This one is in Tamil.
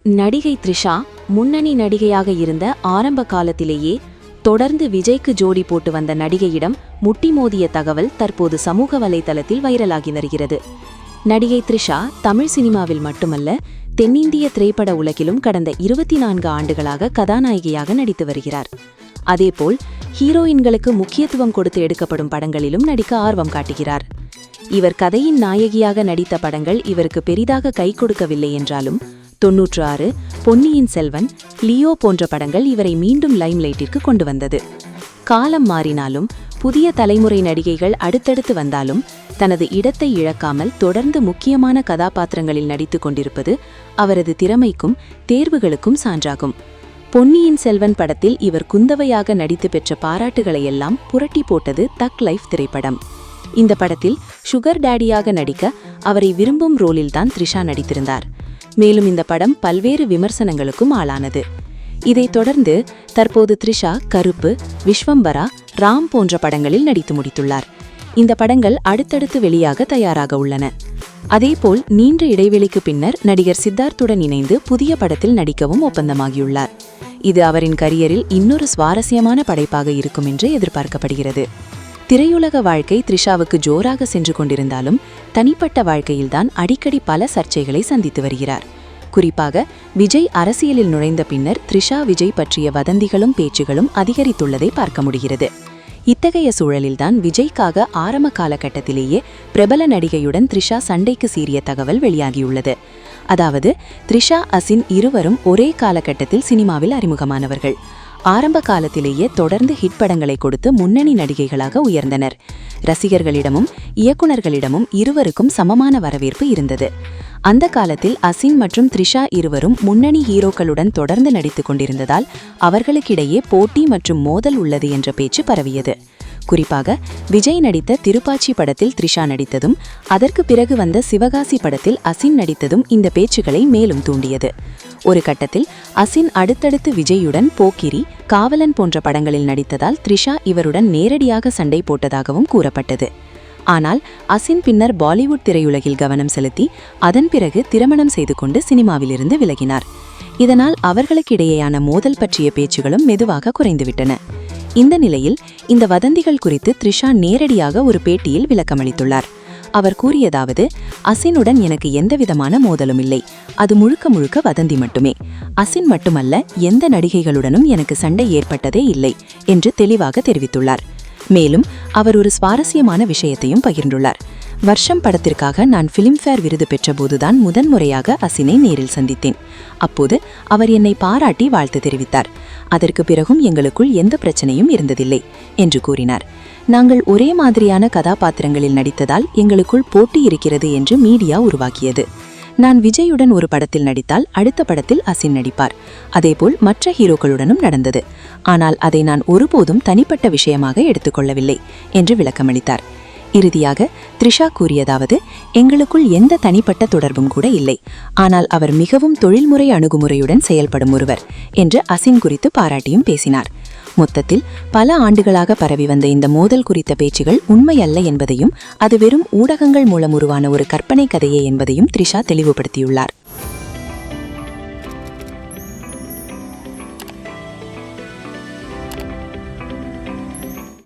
நடிகை த்ரிஷா முன்னணி நடிகையாக இருந்த ஆரம்ப காலத்திலேயே தொடர்ந்து விஜய்க்கு ஜோடி போட்டு வந்த நடிகையிடம் முட்டி மோதிய தகவல் தற்போது சமூக வலைதளத்தில் வைரலாகி வருகிறது. நடிகை த்ரிஷா தமிழ் சினிமாவில் மட்டுமல்ல, தென்னிந்திய திரைப்பட உலகிலும் கடந்த 24 ஆண்டுகளாக கதாநாயகியாக நடித்து வருகிறார். அதேபோல் ஹீரோயின்களுக்கு முக்கியத்துவம் கொடுத்து எடுக்கப்படும் படங்களிலும் நடிக்க ஆர்வம் காட்டுகிறார். இவர் கதையின் நாயகியாக நடித்த படங்கள் இவருக்கு பெரிதாக கை கொடுக்கவில்லை என்றாலும் 96, பொன்னியின் செல்வன், லியோ போன்ற படங்கள் இவரை மீண்டும் லைம்லைட்டிற்கு கொண்டு வந்தது. காலம் மாறினாலும் புதிய தலைமுறை நடிகைகள் அடுத்தடுத்து வந்தாலும் தனது இடத்தை இழக்காமல் தொடர்ந்து முக்கியமான கதாபாத்திரங்களில் நடித்து கொண்டிருப்பது அவரது திறமைக்கும் தேர்வுகளுக்கும் சான்றாகும். பொன்னியின் செல்வன் படத்தில் இவர் குந்தவையாக நடித்து பெற்ற பாராட்டுகளையெல்லாம் புரட்டி போட்டது தக் லைஃப் திரைப்படம். இந்த படத்தில் சுகர் டேடியாக நடிக்க அவரை விரும்பும் ரோலில்தான் த்ரிஷா நடித்திருந்தார். மேலும் இந்த படம் பல்வேறு விமர்சனங்களுக்கும் ஆளானது. இதைத் தொடர்ந்து தற்போது த்ரிஷா கருப்பு, விஸ்வம்பரா, ராம் போன்ற படங்களில் நடித்து முடித்துள்ளார். இந்த படங்கள் அடுத்தடுத்து வெளியாக தயாராக உள்ளன. அதேபோல் நீண்ட இடைவெளிக்கு பின்னர் நடிகர் சித்தார்த்துடன் இணைந்து புதிய படத்தில் நடிக்கவும் ஒப்பந்தமாகியுள்ளார். இது அவரின் கரியரில் இன்னொரு சுவாரஸ்யமான படைப்பாக இருக்கும் என்று எதிர்பார்க்கப்படுகிறது. திரையுலக வாழ்க்கை த்ரிஷாவுக்கு ஜோராக சென்று கொண்டிருந்தாலும் தனிப்பட்ட வாழ்க்கையில்தான் அடிக்கடி பல சர்ச்சைகளை சந்தித்து வருகிறார். குறிப்பாக விஜய் அரசியலில் நுழைந்த பின்னர் த்ரிஷா விஜய் பற்றிய வதந்திகளும் பேச்சுகளும் அதிகரித்துள்ளதை பார்க்க முடிகிறது. இத்தகைய சூழலில்தான் விஜய்க்காக ஆரம்ப காலகட்டத்திலேயே பிரபல நடிகையுடன் த்ரிஷா சண்டைக்கு சீறிய தகவல் வெளியாகியுள்ளது. அதாவது த்ரிஷா, அசின் இருவரும் ஒரே காலகட்டத்தில் சினிமாவில் அறிமுகமானவர்கள். ஆரம்ப காலத்திலேயே தொடர்ந்து ஹிட் படங்களை கொடுத்து முன்னணி நடிகைகளாக உயர்ந்தனர். ரசிகர்களிடமும் இயக்குநர்களிடமும் இருவருக்கும் சமமான வரவேற்பு இருந்தது. அந்த காலத்தில் அசின் மற்றும் த்ரிஷா இருவரும் முன்னணி ஹீரோக்களுடன் தொடர்ந்து நடித்துக் கொண்டிருந்ததால் அவர்களுக்கிடையே போட்டி மற்றும் மோதல் உள்ளது என்ற பேச்சு பரவியது. குறிப்பாக விஜய் நடித்த திருப்பாச்சி படத்தில் த்ரிஷா நடித்ததும் அதற்கு பிறகு வந்த சிவகாசி படத்தில் அசின் நடித்ததும் இந்த பேச்சுக்களை மேலும் தூண்டியது. ஒரு கட்டத்தில் அசின் அடுத்தடுத்து விஜயுடன் போக்கிரி, காவலன் போன்ற படங்களில் நடித்ததால் த்ரிஷா இவருடன் நேரடியாக சண்டை போட்டதாகவும் கூறப்பட்டது. ஆனால் அசின் பின்னர் பாலிவுட் திரையுலகில் கவனம் செலுத்தி அதன் பிறகு திருமணம் செய்து கொண்டு சினிமாவிலிருந்து விலகினார். இதனால் அவர்களுக்கிடையேயான மோதல் பற்றிய பேச்சுகளும் மெதுவாக குறைந்துவிட்டன. இந்த நிலையில் இந்த வதந்திகள் குறித்து த்ரிஷா நேரடியாக ஒரு பேட்டியில் விளக்கமளித்துள்ளார். அவர் கூறியதாவது, அசினுடன் எனக்கு எந்தவிதமான மோதலும் இல்லை, அது முழுக்க முழுக்க வதந்தி மட்டுமே. அசின் மட்டுமல்ல, எந்த நடிகைகளுடனும் எனக்கு சண்டை ஏற்பட்டதே இல்லை என்று தெளிவாக தெரிவித்துள்ளார். மேலும் அவர் ஒரு சுவாரஸ்யமான விஷயத்தையும் பகிர்ந்துள்ளார். வருஷம் படத்திற்காக நான் ஃபிலிம்ஃபேர் விருது பெற்றபோதுதான் முதன்முறையாக அசினை நேரில் சந்தித்தேன். அப்போது அவர் என்னை பாராட்டி வாழ்த்து தெரிவித்தார். அதற்கு பிறகும் எங்களுக்குள் எந்த பிரச்சனையும் இருந்ததில்லை என்று கூறினார். நாங்கள் ஒரே மாதிரியான கதாபாத்திரங்களில் நடித்ததால் எங்களுக்குள் போட்டி இருக்கிறது என்று மீடியா உருவாக்கியது. நான் விஜயுடன் ஒரு படத்தில் நடித்தால் அடுத்த படத்தில் அசின் நடிப்பார். அதேபோல் மற்ற ஹீரோக்களுடனும் நடந்தது. ஆனால் அதை நான் ஒருபோதும் தனிப்பட்ட விஷயமாக எடுத்துக்கொள்ளவில்லை என்று விளக்கமளித்தார். இறுதியாக த்ரிஷா கூறியதாவது, எங்களுக்குள் எந்த தனிப்பட்ட தொடர்பும் கூட இல்லை. ஆனால் அவர் மிகவும் தொழில்முறை அணுகுமுறையுடன் செயல்படும் ஒருவர் என்று அசின் குறித்து பாராட்டியும் பேசினார். மொத்தத்தில் பல ஆண்டுகளாக பரவி வந்த இந்த மோதல் குறித்த பேச்சுகள் உண்மையல்ல என்பதையும் அது வெறும் ஊடகங்கள் மூலம் உருவான ஒரு கற்பனை கதையே என்பதையும் த்ரிஷா தெளிவுபடுத்தியுள்ளார்.